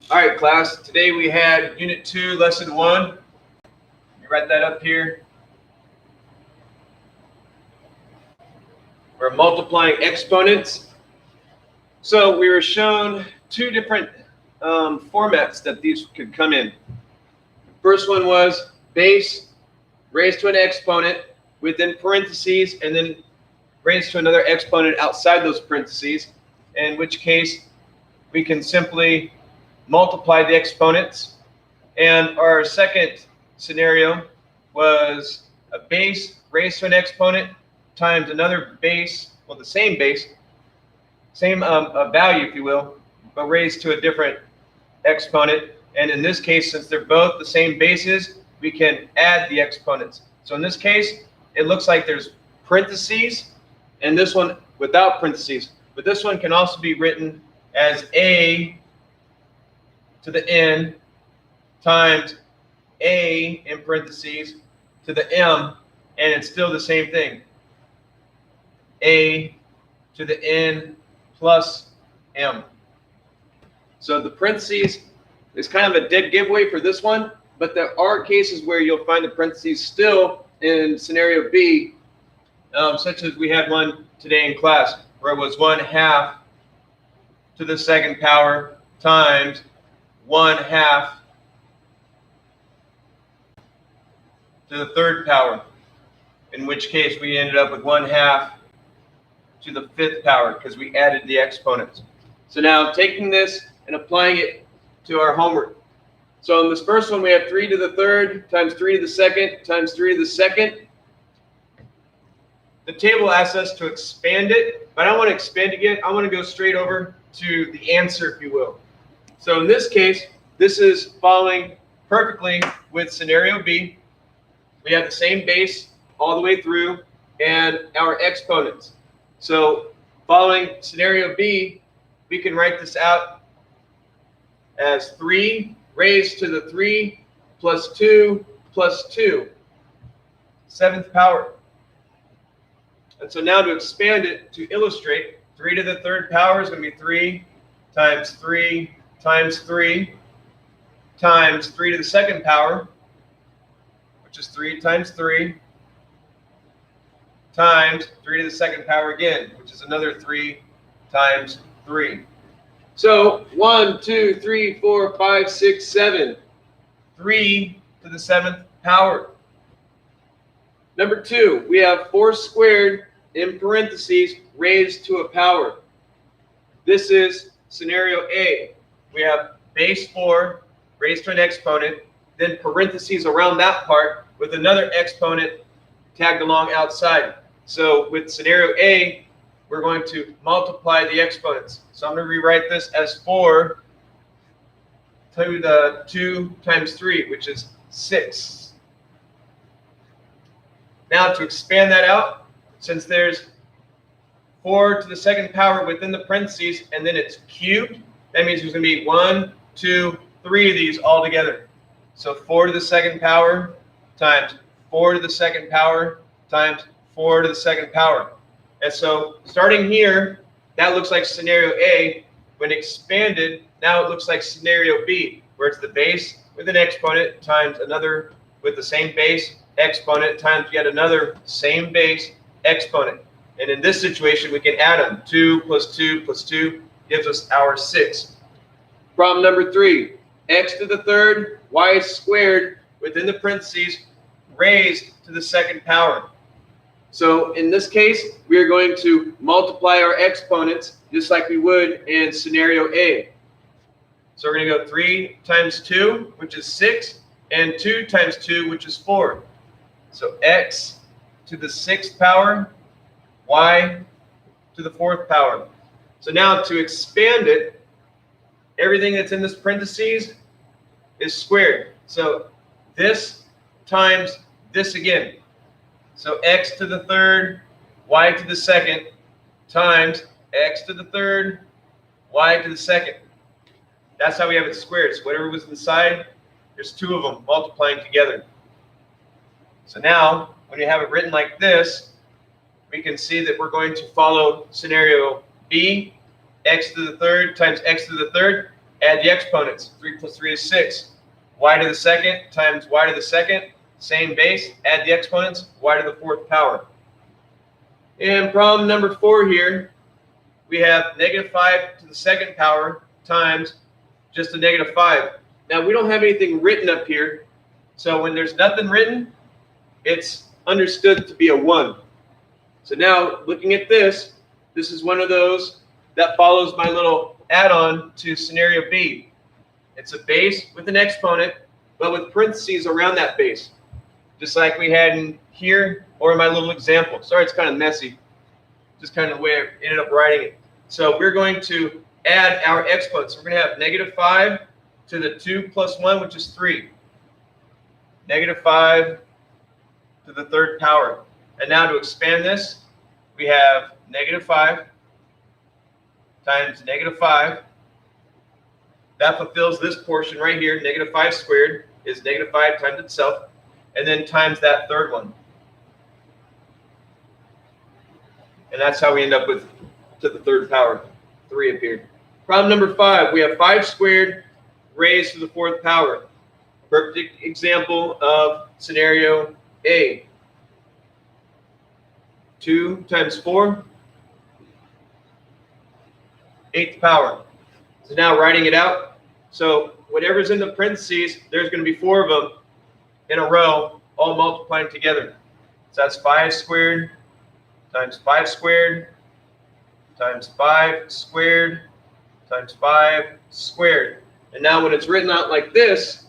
All right, class. Today we had Unit 2, Lesson 1. Let me write that up here. We're multiplying exponents. So we were shown two different formats that these could come in. First one was base raised to an exponent within parentheses and then raised to another exponent outside those parentheses, in which case we can simply multiply the exponents. And our second scenario was a base raised to an exponent times another base, well, the same base, same value, if you will, but raised to a different exponent. And in this case, since they're both the same bases, we can add the exponents. So in this case, it looks like there's parentheses, and this one without parentheses. But this one can also be written as a to the n times a in parentheses to the m, and it's still the same thing. A to the n plus m. So the parentheses is kind of a dead giveaway for this one, but there are cases where you'll find the parentheses still in scenario B, such as we had one today in class where it was 1/2 to the second power times 1/2 to the third power, in which case we ended up with 1/2 to the fifth power because we added the exponents. So now taking this and applying it to our homework. So in this first one, we have 3 to the third times 3 to the second times 3 to the second. The table asks us to expand it, but I don't want to expand it yet. I want to go straight over to the answer, if you will. So in this case, this is following perfectly with scenario B. We have the same base all the way through and our exponents. So following scenario B, we can write this out as 3 raised to the 3 plus 2 plus 2, seventh power. And so now to expand it, to illustrate, 3 to the third power is going to be 3 times 3 times 3 times 3 to the second power, which is 3 times 3, times 3 to the second power again, which is another 3 times 3. So 1, 2, 3, 4, 5, 6, 7. 3 to the seventh power. Number 2, we have 4 squared in parentheses raised to a power. This is scenario A. We have base 4 raised to an exponent, then parentheses around that part with another exponent tagged along outside. So with scenario A, we're going to multiply the exponents. So I'm going to rewrite this as 4 to the 2 times 3, which is 6. Now to expand that out, since there's 4 to the second power within the parentheses and then it's cubed, that means there's going to be 1, 2, 3 of these all together. So 4 to the second power times 4 to the second power times 4 to the second power. And so starting here, that looks like scenario A. When expanded, now it looks like scenario B, where it's the base with an exponent times another with the same base exponent times yet another same base exponent. And in this situation, we can add them. 2 plus 2 plus 2 gives us our 6. Problem number 3, x to the third, y squared within the parentheses raised to the second power. So in this case, we are going to multiply our exponents just like we would in scenario A. So we're going to go 3 times 2, which is 6, and 2 times 2, which is 4. So x to the 6th power, y to the 4th power. So now to expand it, everything that's in this parentheses is squared. So this times this again. So x to the third, y to the second, times x to the third, y to the second. That's how we have it squared. So whatever was inside, there's 2 of them multiplying together. So now, when you have it written like this, we can see that we're going to follow scenario B, x to the third times x to the third, Add the exponents. 3 plus 3 is 6. Y to the second times y to the second, same base. Add the exponents, y to the fourth power. In problem number 4 here, we have negative 5 to the second power times just a negative 5. Now, we don't have anything written up here, so when there's nothing written, it's understood to be a 1. So now, looking at this, this is one of those that follows my little add-on to scenario B. It's a base with an exponent, but with parentheses around that base, just like we had in here or in my little example. Sorry, it's kind of messy, just kind of the way I ended up writing it. So we're going to add our exponents. We're going to have negative 5 to the 2 plus 1, which is 3. Negative 5 to the third power. And now to expand this, we have negative 5 times negative 5. That fulfills this portion right here. Negative 5 squared is negative 5 times itself, and then times that third one. And that's how we end up with to the third power. 3 appeared. Problem number 5, we have 5 squared raised to the fourth power. Perfect example of scenario A. 2 times 4, 8th power. So now writing it out. So whatever's in the parentheses, there's going to be 4 of them in a row, all multiplying together. So that's 5 squared times 5 squared times 5 squared times 5 squared. And now when it's written out like this,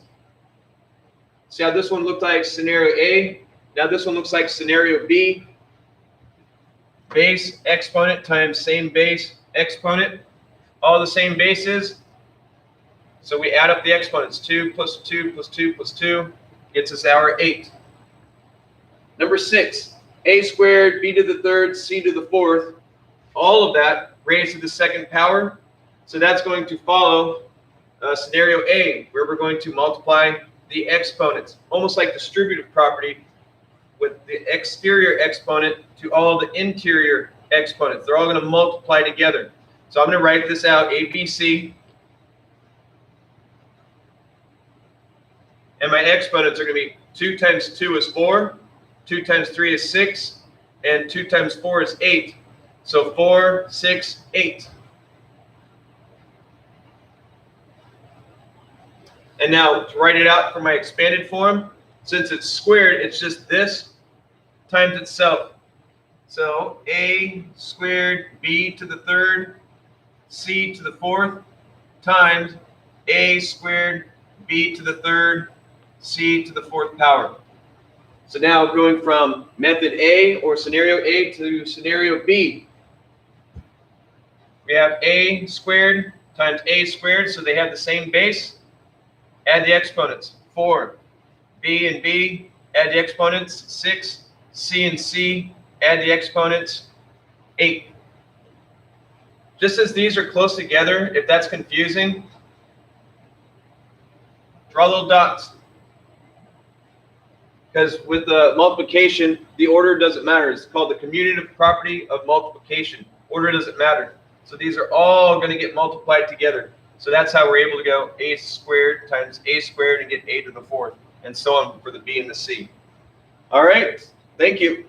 see how this one looked like scenario A? Now this one looks like scenario B. Base exponent times same base exponent. All the same bases. So we add up the exponents. 2 plus 2 plus 2 plus 2 gets us our 8. Number 6, a squared, b to the third, c to the fourth. All of that raised to the second power. So that's going to follow scenario A, where we're going to multiply the exponents. Almost like distributive property with the exterior exponent to all the interior exponents. They're all going to multiply together. So I'm going to write this out, ABC. And my exponents are going to be 2 times 2 is 4, 2 times 3 is 6, and 2 times 4 is 8. So 4, 6, 8. And now to write it out for my expanded form, since it's squared, it's just this times itself. So a squared, b to the third, c to the fourth, times a squared, b to the third, c to the fourth power. So now going from method A or scenario A to scenario B, we have a squared times a squared, so they have the same base. Add the exponents, 4. B and B, add the exponents, 6. C and C, add the exponents, 8. Just as these are close together, if that's confusing, draw little dots. Because with the multiplication, the order doesn't matter. It's called the commutative property of multiplication. Order doesn't matter. So these are all going to get multiplied together. So that's how we're able to go a squared times a squared and get a to the fourth, and so on for the B and the C. All right. Thank you.